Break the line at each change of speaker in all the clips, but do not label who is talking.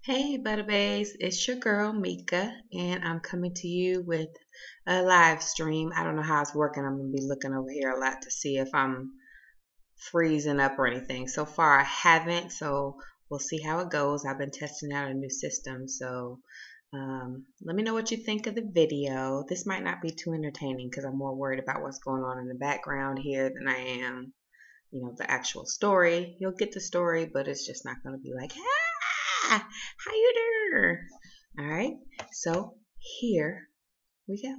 Hey, Butterbaes, it's your girl Mika, and I'm coming to you with a live stream. I don't know how it's working. I'm going to be looking over here a lot to see if I'm freezing up or anything. So far, I haven't, so we'll see how it goes. I've been testing out a new system, so let me know what you think of the video. This might not be too entertaining because I'm more worried about what's going on in the background here than I am, the actual story. You'll get the story, but it's just not going to be like, how you doing? All right, so here we go.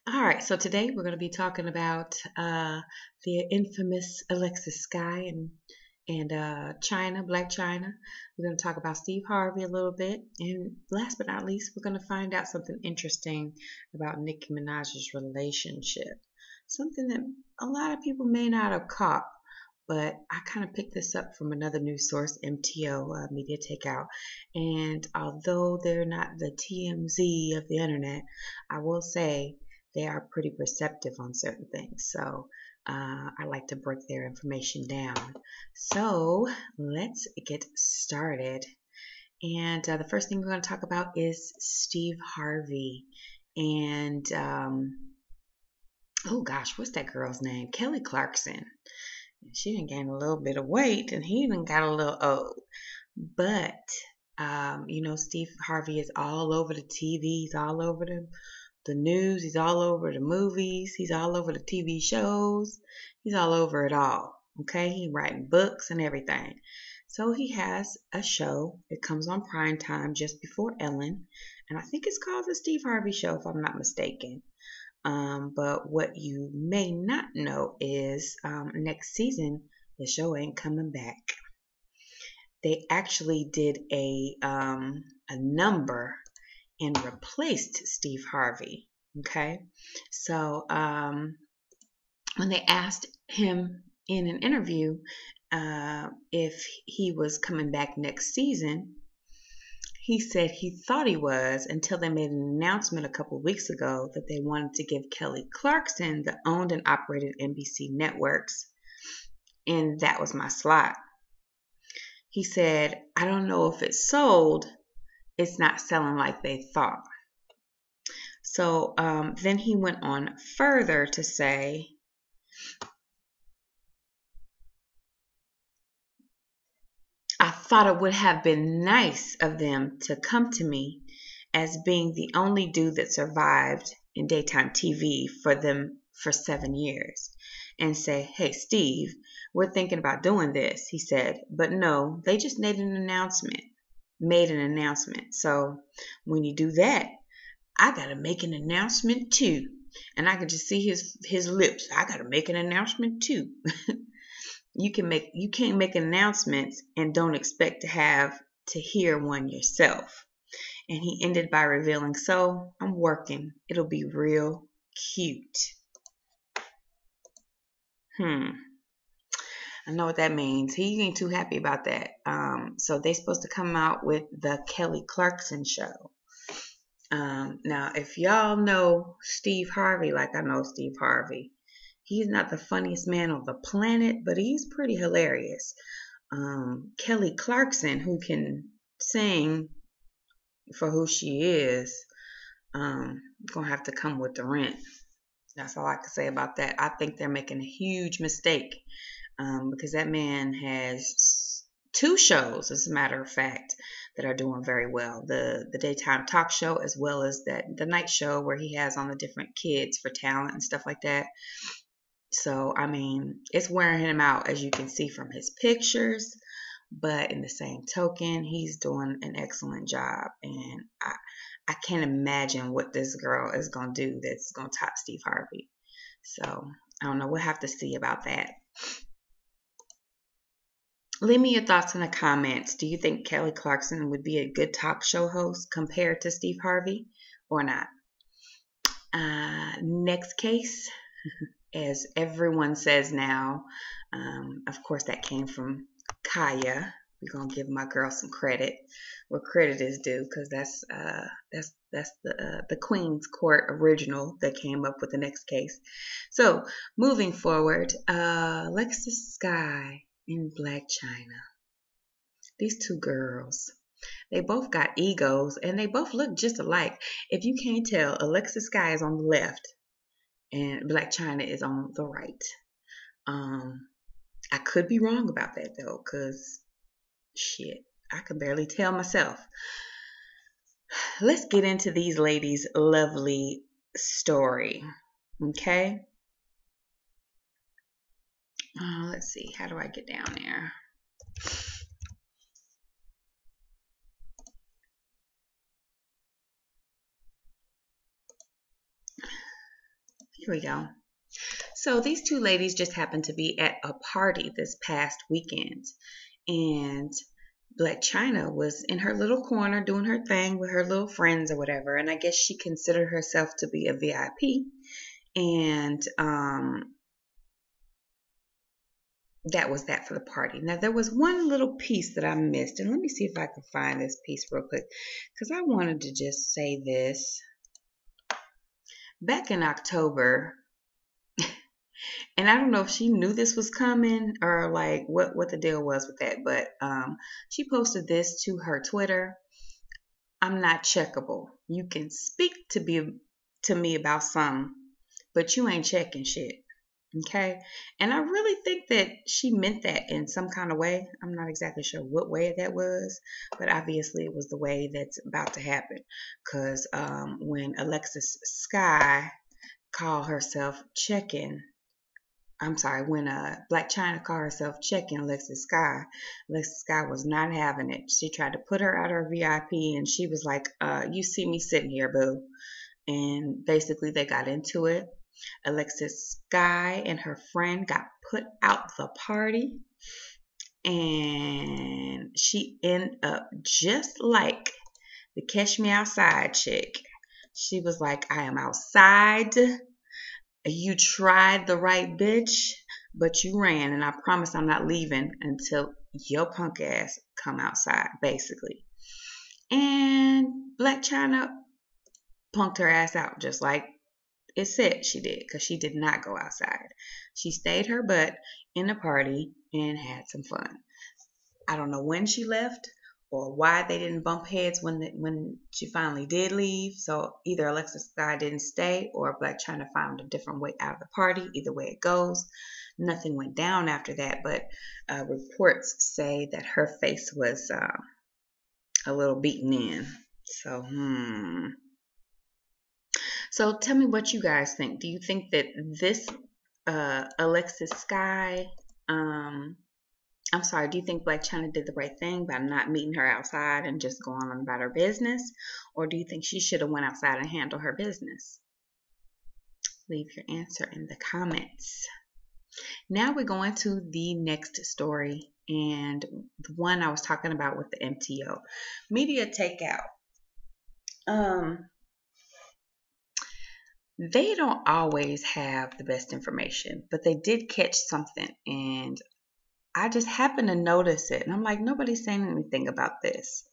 All right, so today we're going to be talking about the infamous Alexis Skyy and Chyna, Black Chyna. We're going to talk about Steve Harvey a little bit. And last but not least, we're going to find out something interesting about Nicki Minaj's relationship. Something that a lot of people may not have caught, but I kind of picked this up from another news source, MTO, Media Takeout. And although they're not the TMZ of the internet, I will say they are pretty perceptive on certain things. So I like to break their information down. So let's get started. And the first thing we're going to talk about is Steve Harvey. And, oh gosh, what's that girl's name? Kelly Clarkson. She done gained a little bit of weight and he done got a little old. But, Steve Harvey is all over the TV. He's all over the news, he's all over the movies, he's all over the TV shows, he's all over it all. Okay, he's writing books and everything. So he has a show. It comes on prime time just before Ellen, and I think it's called the Steve Harvey Show, if I'm not mistaken. But what you may not know is next season the show ain't coming back. They actually did a number and replaced Steve Harvey. Okay, so when they asked him in an interview if he was coming back next season, he said he thought he was until they made an announcement a couple of weeks ago that they wanted to give Kelly Clarkson the owned and operated NBC networks, and that was my slot. He said, I don't know if it's sold. It's not selling like they thought. So then he went on further to say, I thought it would have been nice of them to come to me as being the only dude that survived in daytime TV for them for 7 years and say, hey, Steve, we're thinking about doing this, he said. But no, they just made an announcement. So when you do that, I gotta make an announcement too. And I can just see his lips. I gotta make an announcement too. You can't make announcements and don't expect to hear one yourself. And he ended by revealing, so I'm working. It'll be real cute. I know what that means. He ain't too happy about that. So they're supposed to come out with the Kelly Clarkson show. Now, if y'all know Steve Harvey, like I know Steve Harvey, he's not the funniest man on the planet, but he's pretty hilarious. Kelly Clarkson, who can sing for who she is, gonna have to come with the rent. That's all I can say about that. I think they're making a huge mistake. Because that man has 2 shows, as a matter of fact, that are doing very well. The daytime talk show, as well as the night show where he has on the different kids for talent and stuff like that. So, I mean, it's wearing him out, as you can see from his pictures. But in the same token, he's doing an excellent job. And I can't imagine what this girl is going to do that's going to top Steve Harvey. So, I don't know. We'll have to see about that. Leave me your thoughts in the comments. Do you think Kelly Clarkson would be a good talk show host compared to Steve Harvey or not? Next case, as everyone says now, of course that came from Kaya, We're gonna give my girl some credit where credit is due, because that's the Queen's Court original that came up with the next case. So moving forward, Alexis Skyy and Black Chyna. These two girls, they both got egos and they both look just alike. If you can't tell, Alexis Skyy is on the left and Black Chyna is on the right. I could be wrong about that though, because shit, I can barely tell myself. Let's get into these ladies' lovely story. Okay? Let's see. How do I get down there? Here we go. So these two ladies just happened to be at a party this past weekend. And Black Chyna was in her little corner doing her thing with her little friends or whatever. And I guess she considered herself to be a VIP. And that was that for the party. Now, there was one little piece that I missed. And let me see if I can find this piece real quick, because I wanted to just say this. Back in October, and I don't know if she knew this was coming or like what the deal was with that, but she posted this to her Twitter. I'm not checkable. You can speak to me about something, but you ain't checking shit. Okay? And I really think that she meant that in some kind of way. I'm not exactly sure what way that was, but obviously it was the way that's about to happen. Because when Alexis Skyy called herself checking, when Black Chyna called herself checking Alexis Skyy was not having it. She tried to put her out her VIP, and she was like, you see me sitting here, boo. And basically they got into it. Alexis Skyy and her friend got put out the party, and she ended up just like the Catch Me Outside chick. She was like, I am outside. You tried the right bitch, but you ran, and I promise I'm not leaving until your punk ass come outside, basically. And Black Chyna punked her ass out, just like it said she did, because she did not go outside. She stayed her butt in the party and had some fun. I don't know when she left or why they didn't bump heads when she finally did leave. So either Alexis Skyy didn't stay or Black Chyna found a different way out of the party. Either way it goes. Nothing went down after that, but reports say that her face was a little beaten in. So tell me what you guys think. Do you think that this Alexis Skyy, do you think Black Chyna did the right thing by not meeting her outside and just going on about her business? Or do you think she should have went outside and handled her business? Leave your answer in the comments. Now we're going to the next story, and the one I was talking about with the MTO. Media takeout. They don't always have the best information, but they did catch something, and I just happened to notice it, and I'm like, nobody's saying anything about this.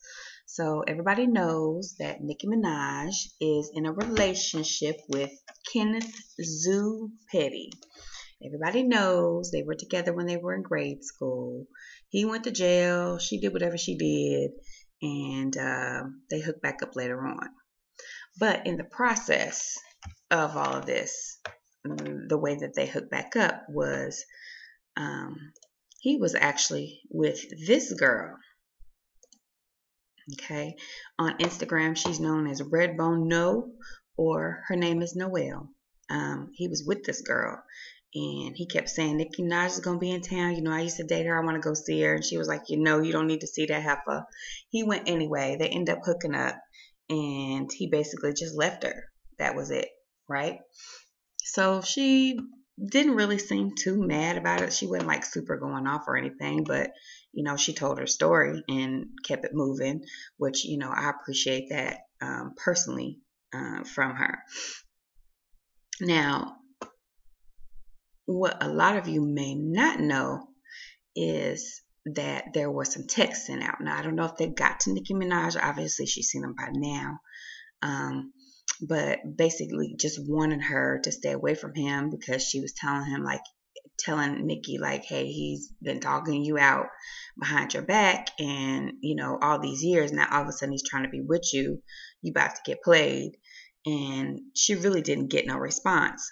So everybody knows that Nicki Minaj is in a relationship with Kenneth Zoo Petty. Everybody knows they were together when they were in grade school. He went to jail, she did whatever she did, and they hooked back up later on. But in the process of all of this, the way that they hooked back up was he was actually with this girl. Okay, on Instagram she's known as Redbone No, or her name is Noelle. He was with this girl, and he kept saying Nicki Minaj is gonna be in town. You know, I used to date her. I want to go see her, and she was like, you don't need to see that heifer. He went anyway. They end up hooking up, and he basically just left her. That was it, right? So she didn't really seem too mad about it. She wasn't like super going off or anything, but she told her story and kept it moving, which I appreciate that personally from her. Now, what a lot of you may not know is that there was some texts sent out. Now, I don't know if they got to Nicki Minaj. Obviously, she's seen them by now. But basically just wanting her to stay away from him because she was telling Nicki, like, hey, he's been dogging you out behind your back, and, all these years now, all of a sudden he's trying to be with you. You about to get played. And she really didn't get no response.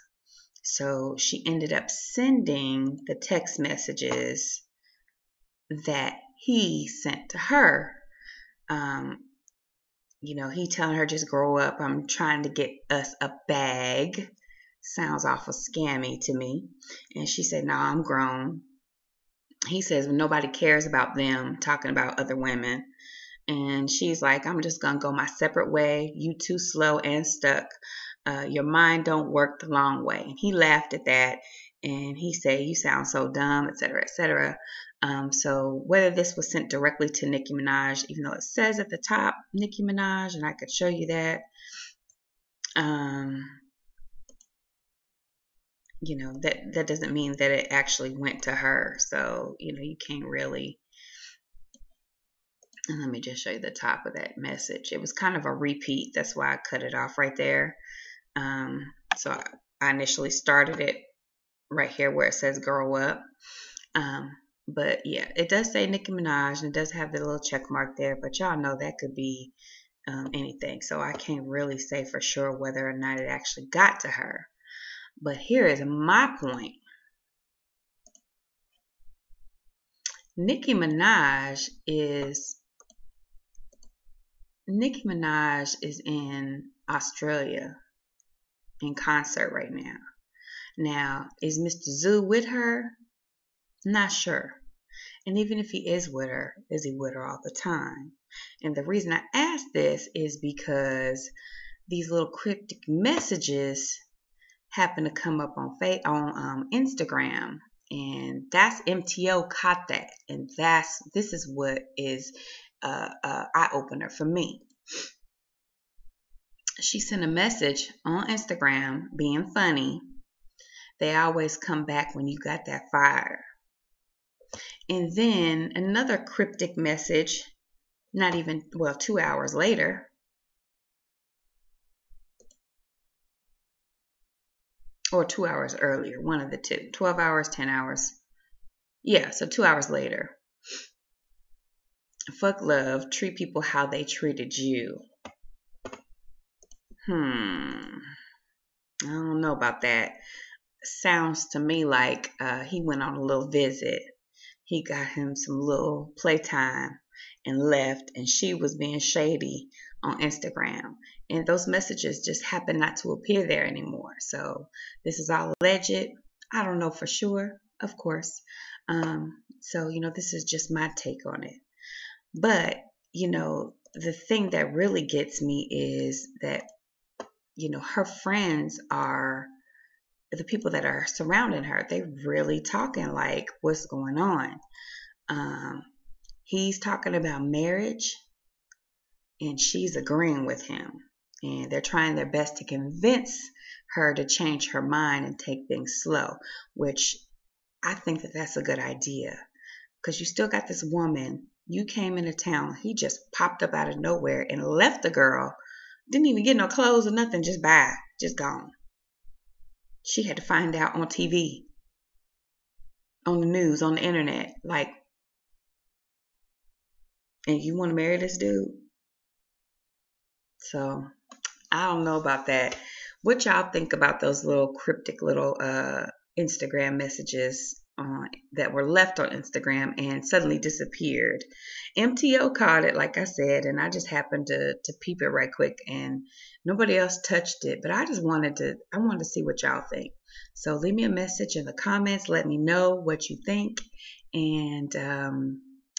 So she ended up sending the text messages that he sent to her. He telling her, just grow up. I'm trying to get us a bag. Sounds awful scammy to me. And she said, no, I'm grown. He says, nobody cares about them, talking about other women. And she's like, I'm just going to go my separate way. You too slow and stuck. Your mind don't work the long way. And he laughed at that. And he said, you sound so dumb, etc., etc. So whether this was sent directly to Nicki Minaj, even though it says at the top, Nicki Minaj, and I could show you that, that doesn't mean that it actually went to her. So, you can't really. And let me just show you the top of that message. It was kind of a repeat. That's why I cut it off right there. So I initially started it right here where it says grow up. But yeah, it does say Nicki Minaj, and it does have the little check mark there, but y'all know that could be anything. So I can't really say for sure whether or not it actually got to her. But here is my point. Nicki Minaj is in Australia in concert right now. Now, is Mr. Zoo with her? Not sure. And even if he is with her, is he with her all the time? And the reason I ask this is because these little cryptic messages happen to come up on Instagram, and that's MTO caught that, and this is what is eye opener for me. She sent a message on Instagram being funny. They always come back when you got that fire. And then another cryptic message, 2 hours later. Or 2 hours earlier, one of the two. 12 hours, 10 hours. Yeah, so 2 hours later. Fuck love, treat people how they treated you. I don't know about that. Sounds to me like he went on a little visit. He got him some little playtime and left, and she was being shady on Instagram. And those messages just happen not to appear there anymore. So this is all alleged. I don't know for sure, of course. So, this is just my take on it. But, the thing that really gets me is that, her friends are the people that are surrounding her. They really talking like, what's going on? He's talking about marriage, and she's agreeing with him. And they're trying their best to convince her to change her mind and take things slow, which I think that that's a good idea. Because you still got this woman. You came into town. He just popped up out of nowhere and left the girl. Didn't even get no clothes or nothing. Just bye. Just gone. She had to find out on TV, on the news, on the internet. Like, and you want to marry this dude? So, I don't know about that. What y'all think about those little cryptic little Instagram messages that were left on Instagram and suddenly disappeared? MTO caught it, like I said, and I just happened to peep it right quick, and nobody else touched it. But I wanted to see what y'all think. So leave me a message in the comments. Let me know what you think, and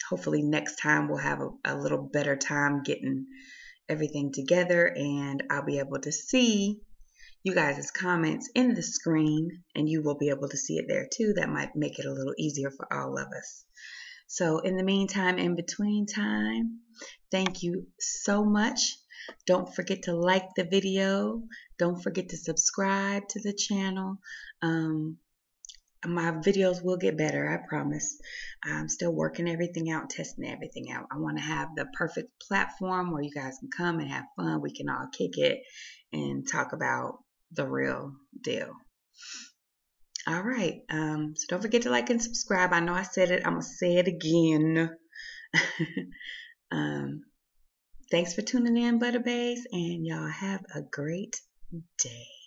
hopefully next time we'll have a little better time getting everything together, and I'll be able to see you guys' comments in the screen, and you will be able to see it there too. That might make it a little easier for all of us. So in the meantime, in between time, thank you so much. Don't forget to like the video. Don't forget to subscribe to the channel. my videos will get better, I promise. I'm still working everything out, testing everything out. I want to have the perfect platform where you guys can come and have fun. We can all kick it and talk about the real deal. All right. So don't forget to like and subscribe. I know I said it. I'm going to say it again. Thanks for tuning in, Butterbays, and y'all have a great day.